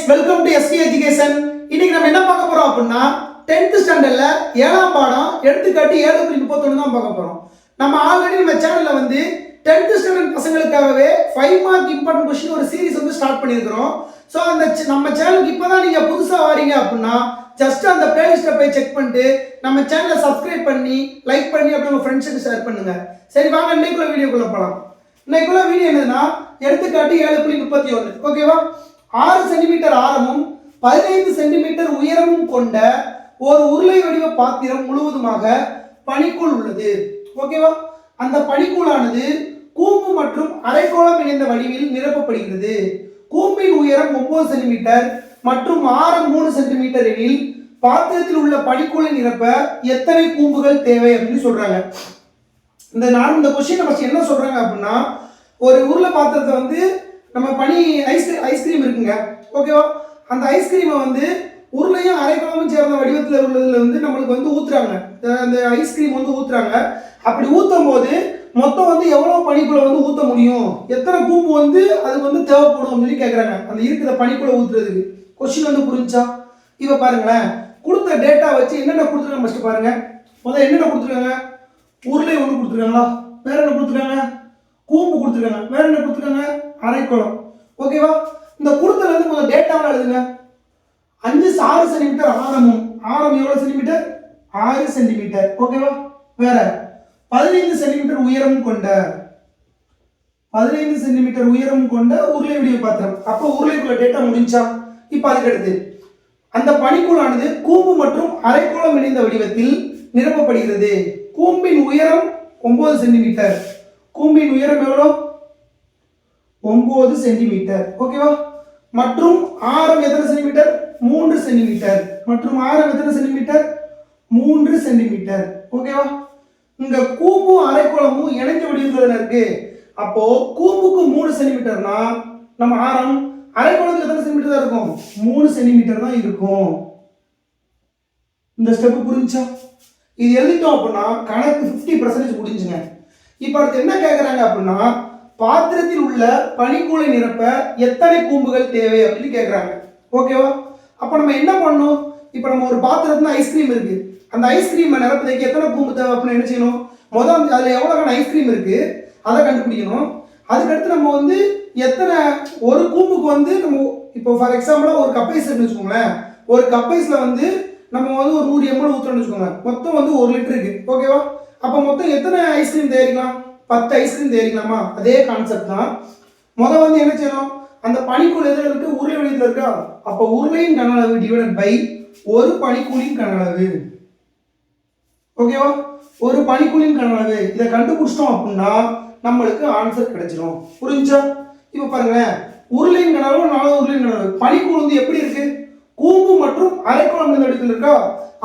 Welcome to ST education. இன்னைக்கு நம்ம என்ன பார்க்க போறோம் அப்படின்னா 10th ஸ்டாண்டர்ட்ல 7ஆம் பாடம் எடுத்துக்காட்டு 7.31 தான் பார்க்க போறோம். நம்ம ஆல்ரெடி நம்ம சேனல்ல வந்து 10th ஸ்டாண்டர்ட் பசங்களுக்காகவே 5 மார்க் இம்பார்ட்டன்ட் क्वेश्चन ஒரு சீரிஸ் வந்து ஸ்டார்ட் பண்ணியிருக்கிறோம். ஸோ அந்த நம்ம சேனலுக்கு இப்போதான் நீங்க புதுசா வரீங்க அப்படின்னா ஜஸ்ட் அந்த பிளேலிஸ்ட்டை போய் செக் பண்ணிட்டு நம்ம சேனலை சப்ஸ்கிரைப் பண்ணி லைக் பண்ணி அப்படியே உங்க ஃப்ரெண்ட்ஸுக்கு ஷேர் பண்ணுங்க. சரி வாங்க இன்னைக்குள்ள வீடியோக்குள்ள போகலாம். இன்னைக்குள்ள வீடியோ என்னதுன்னா எடுத்துக்காட்டு 7.31. ஓகேவா? 6 சென்டிமீட்டர் ஆரமும் 15 சென்டிமீட்டர் உயரமும் கொண்ட ஒரு உருளை வடிவ பாத்திரம் முழுவதுமாக பனிக்கூழ் உள்ளது. ஓகேவா? அந்த பனிக்கூழானது கூம்பு மற்றும் அரைக்கோளம் இணைந்த வடிவில் நிரப்பப்படுகிறது. கூம்பின் உயரம் 9 சென்டிமீட்டர் மற்றும் ஆரம் 3 சென்டிமீட்டர் எனில் பாத்திரத்தில் உள்ள பனிக்கூழை நிரப்ப எத்தனை கூம்புகள் தேவை அப்படின்னு சொல்றாங்க. இந்த கொஸ்டின் ஃபர்ஸ்ட் என்ன சொல்றாங்க அப்படின்னா, ஒரு உருளை பாத்திரத்தை வந்து நம்ம ஐஸ்கிரீம் இருக்குங்க. ஓகேவா? அந்த ஐஸ்கிரீமை வந்து உருளையும் அரைக்கோளமும் சேர்ந்த வடிவத்தில் உள்ளதுல வந்து நம்மளுக்கு வந்து ஊத்துறாங்க. அந்த ஐஸ்கிரீம் வந்து ஊத்துறாங்க. அப்படி ஊற்றும் போது மொத்தம் வந்து எவ்வளோ பனிக்குள்ள வந்து ஊற்ற முடியும், எத்தனை கூம்பு வந்து அதுக்கு வந்து தேவைப்படும் அப்படின்னு கேட்குறாங்க. அந்த இருக்கிற பனிக்குள்ள ஊத்துறதுக்கு கொஸ்டின் வந்து புரிஞ்சா இப்போ பாருங்களேன். கொடுத்த டேட்டா வச்சு என்னென்ன கொடுத்துருக்காங்க ஃபர்ஸ்ட் பாருங்க. முதல்ல என்னென்ன கொடுத்துருக்காங்க? உருளை ஒன்று கொடுத்துருக்காங்களா? வேற என்ன கொடுத்துருக்காங்க? கூம்பு கொடுத்துருக்காங்க. வேற என்ன கொடுத்துருக்காங்க? அரைக்கோளம். ஓகேவா? இந்த கொடுத்தல இருந்து முதல்ல டேட்டாவை எழுதுங்க. 6 சென்டிமீட்டர் ஆரமும், ஆரம் எவ்வளவு சென்டிமீட்டர்? 6 சென்டிமீட்டர். ஓகேவா? வேற 15 சென்டிமீட்டர் உயரம் கொண்ட 15 சென்டிமீட்டர் உயரம் கொண்ட உருளை வடிவ பாத்திரம். அப்போ உருளைக்குள்ள டேட்டா முடிஞ்சா? இப்போ அதுக்கு அடுத்து அந்த பனிக்கூழானது கூம்பு மற்றும் அரைக்கோளம் இணைந்த வடிவத்தில் நிரப்பப்படுகிறது. கூம்பின் உயரம் 9 சென்டிமீட்டர். கூம்பின் உயரம் எவ்வளோ? 9 சென்டிமீட்டர். ஓகேவா? மற்றும் ஆரம் எத்தனை சென்டிமீட்டர்? 3 சென்டிமீட்டர். மற்றும் ஆரம் எத்தனை சென்டிமீட்டர்? 3 சென்டிமீட்டர். ஓகேவா? இங்க கூம்பும் அரைக்கோளமும் இணைஞ்ச வடிவத்தில் இருக்கு. அப்போ கூம்புக்கு 3 சென்டிமீட்டர்னா நம்ம ஆரம் அரைக்கோளத்துக்கு எத்தனை சென்டிமீட்டர் தான் இருக்கும்? 3 சென்டிமீட்டர் தான் இருக்கும். இந்த ஸ்டெப் புரிஞ்சா? இது எழுதிட்டோம் அப்படின்னா கணக்கு 50% முடிஞ்சுங்க. இப்போ அடுத்து என்ன கேட்குறாங்க அப்படின்னா, பாத்திரத்தில் உள்ள பனிக்கூழை நிரப்ப எத்தனை கூம்புகள் தேவை அப்படின்னு கேட்குறாங்க. ஓகேவா? அப்போ நம்ம என்ன பண்ணணும்? இப்போ நம்ம ஒரு பாத்திரத்துல ஐஸ்கிரீம் இருக்கு. அந்த ஐஸ்கிரீமை நிரப்பதுக்கு எத்தனை கூம்பு தேவை அப்படின்னு என்ன செய்யணும்? முதல் அதில் எவ்வளோ ஐஸ்கிரீம் இருக்கு அதை கண்டுபிடிக்கணும். அதுக்கடுத்து நம்ம வந்து எத்தனை ஒரு கூம்புக்கு வந்து நம்ம இப்போ ஃபார் எக்ஸாம்பிளாக ஒரு கப் ஐஸ் இருக்குன்னு வச்சுக்கோங்களேன். ஒரு கப் ஐஸில் வந்து நம்ம வந்து ஒரு 100 ml ஊற்றுறோம்னு வச்சுக்கோங்க. மொத்தம் வந்து 1 லிட்டர் இருக்கு. ஓகேவா? அப்போ மொத்தம் எத்தனை ஐஸ்கிரீம் தயாரிக்கலாம்? 10 ஐஸ்கிரீம் தயாரிக்கலாமா? அதே கான்செப்ட் தான். முதல் வந்து என்ன செய்யணும்? அந்த பனிக்கூழ் எதில் இருக்கு? உருளை வடிவத்தில் இருக்கா? அப்போ உருளையின் கன அளவு டிவைடட் பை ஒரு பனிக்கூழின் கன அளவு. ஓகேவா? ஒரு பனிக்கூழின் கன அளவு. இதை கண்டுபிடிச்சிட்டோம் அப்படின்னா நம்மளுக்கு ஆன்சர் கிடைச்சிடும். புரிஞ்சா? இப்போ பாருங்களேன். உருளையின் கன அளவு 4 உருளையின் கன அளவு. பனிக்கூழ் வந்து எப்படி இருக்கு? கூம்பு மற்றும் அரைக்கோளம் இந்த இடத்துல இருக்கா?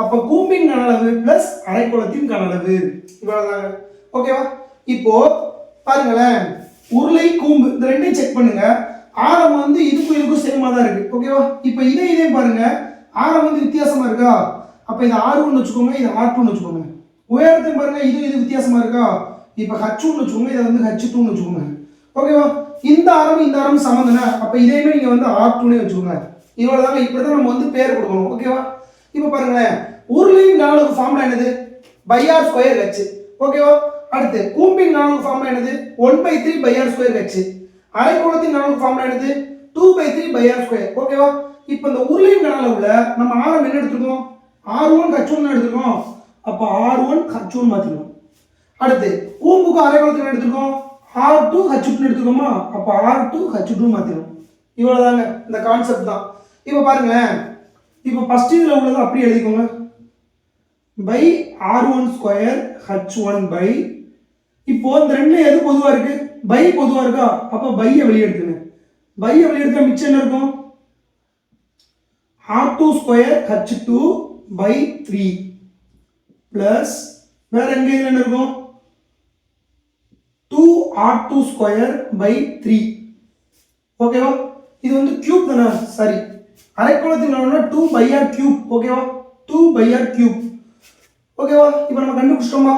அப்ப கூம்பின் கன அளவு பிளஸ் அரைக்கோளத்தின் கன அளவு இவ்வளவுதாங்க. ஓகேவா? இப்போ பாருங்களேன். உருளை கூம்பு இந்த ரெண்டையும் செக் பண்ணுங்க. ஆரம் வந்து இதுக்கும் சேமா தான் இருக்கு. ஓகேவா? இப்போ இதே பாருங்க. ஆரம் வந்து வித்தியாசமா இருக்கா? அப்ப இது R1 வச்சுக்கோங்க, இது R2 வச்சுக்கோங்க. உயரத்தை பாருங்க, இது வித்தியாசமா இருக்கா? இப்போ H1 வச்சுக்கோங்க, இதை வந்து H2 வச்சுக்கோங்க. ஓகேவா? இந்த ஆரம் சமம் தானே? அப்ப இதையுமே நீங்க வந்து R2 வச்சுக்கோங்க. இவ்வளவுதாங்க. இப்படிதான் நம்ம வந்து பேர் கொடுக்கணும். ஓகேவா? இப்போ பாருங்களேன். உருளையின் கன அளவு ஃபார்முலா என்னது? πr²h. ஓகேவா? அடுத்து கூம்பின் கன அளவு ஃபார்முலா என்னது? 1/3 πr²h. அரைக்கோளத்தின் கன அளவு ஃபார்முலா என்னது? 2/3 πr². ஓகேவா? இப்போ இந்த உருளையின் கன அளவுல நம்ம ஆரம் என்ன எடுத்துக்கோம்? R1 H1 எடுத்துக்கோம். அப்ப R1 H1 மாத்திக்கணும். அடுத்து கூம்புக்கு அரைக்கோளத்துக்கு எடுத்துக்கோம். R2 H2 எடுத்துக்கோமா? அப்ப R2 H2 மாத்திக்கணும். இவ்வளவுதாங்க. இந்த கான்செப்ட் தான். இப்போ பாருங்களேன். இப்போ ஃபர்ஸ்ட் இதுல உள்ளது அப்படியே எழுதிக்கோங்க. பை R1² H1 பை, இப்போ இந்த ரெண்டுல எது பொதுவா இருக்கு? பை பொதுவா இருக்கா? அப்ப பையை வெளியே எடுத்துங்க. பையை வெளியே எடுத்தா மிச்சம் என்ன இருக்கும்? R2² H2 பை 3 பிளஸ் வேற எங்க இதுல என்ன இருக்கும்? 2R2² by 3. ஓகேவா? இது வந்து கியூப் தானே? சரி. அரைக்கோளத்தின் அளவுனா 2/r³. ஓகேவா? 2/r³. ஓகேவா? இப்போ நம்ம கண்டுபிடிச்சிட்டோமா?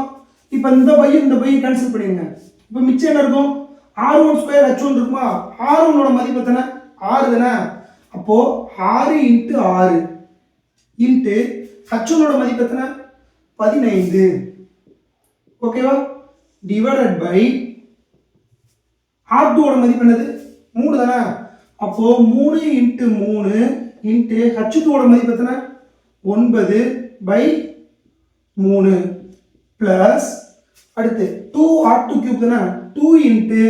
இப்போ இந்த பையும் கேன்சல் பண்ணிடுங்க. இப்போ மிச்சம் என்ன இருக்கும்? R1² H1 இருக்குமா? R1 ஓட மதிப்பு எத்தனை? 6 தானே? அப்போ 6 இன்ட்டு 6 இன்ட்டு H1ஓட மதிப்பு எத்தனை 15. ஓகேவா? டிவைடட் பை R2ஓட மதிப்பு என்னது 3 தானே. அப்போ 3 இன்ட்டு 3 இன்ட்டு H2ஓட மதிப்பு எத்தனை 9 பை 3 பிளஸ் அடுத்து 2R2 கியூப் தானே 2 இன்ட்டு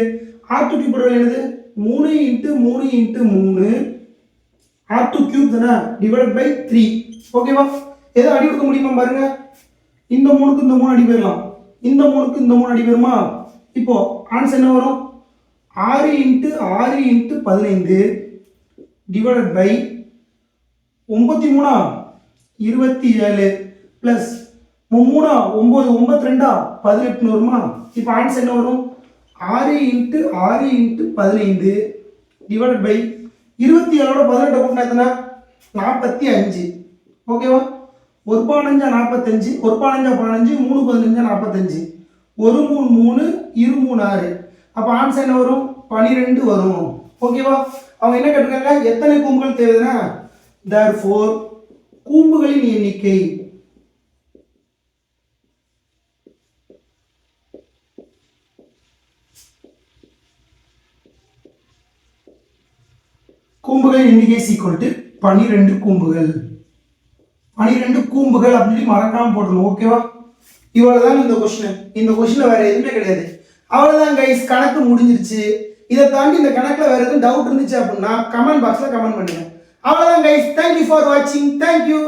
R2 கியூப் என்னது 3 இன்ட்டு 3 இன்ட்டு 3 R2 கியூப் தானே டிவைடட் பை 3. ஓகேவா? எதை அடி கொடுக்க முடியுமா பாருங்க. இந்த 3க்கு இந்த 3 அடி போயிடலாம், இந்த 3க்கு இந்த 3 அடி போயிருமா. இப்போ ஆன்சர் என்ன வரும் 6 into 6 into 15 divided by 93 27 plus 3 9 9 18 வருமா. இப்போ ஆன்சர் என்ன வரும் 6 இன்ட்டு 6 இன்ட்டு 15 டிவைடட் பை 27ஓட 18 கூட்டினா எத்தனை 45. ஓகேவா? 1 15 45, 1 15 15, 3 15 45, 1 3 3, 2 3 6. அப்போ ஆன்சர் என்ன வரும் 12 வரும். ஓகேவா? அவங்க என்ன கேட்டிருக்காங்க எத்தனை கூம்புகள் தேவைன்னா therefore கூம்புகளின் எண்ணிக்கை கூம்புகளின் எண்ணிக்கை ஈக்குவல் டு 12 கூம்புகள். 12 கூம்புகள் அப்படின்னு மறக்காம போடணும். ஓகேவா? இவ்வளவுதான் இந்த கொஸ்டின். இந்த கொஸ்டின்ல வேற எதுவுமே கிடையாது. அவ்வளவுதான் கைஸ், கணக்கு முடிஞ்சிருச்சு. இதை தாண்டி இந்த கணக்குல வேற எதுவும் டவுட் இருந்துச்சு அப்படின்னா கமெண்ட் பாக்ஸ்ல கமெண்ட் பண்ணுங்க. அவ்வளவுதான் கைஸ். தேங்க்யூ ஃபார் வாட்சிங். தேங்க்யூ.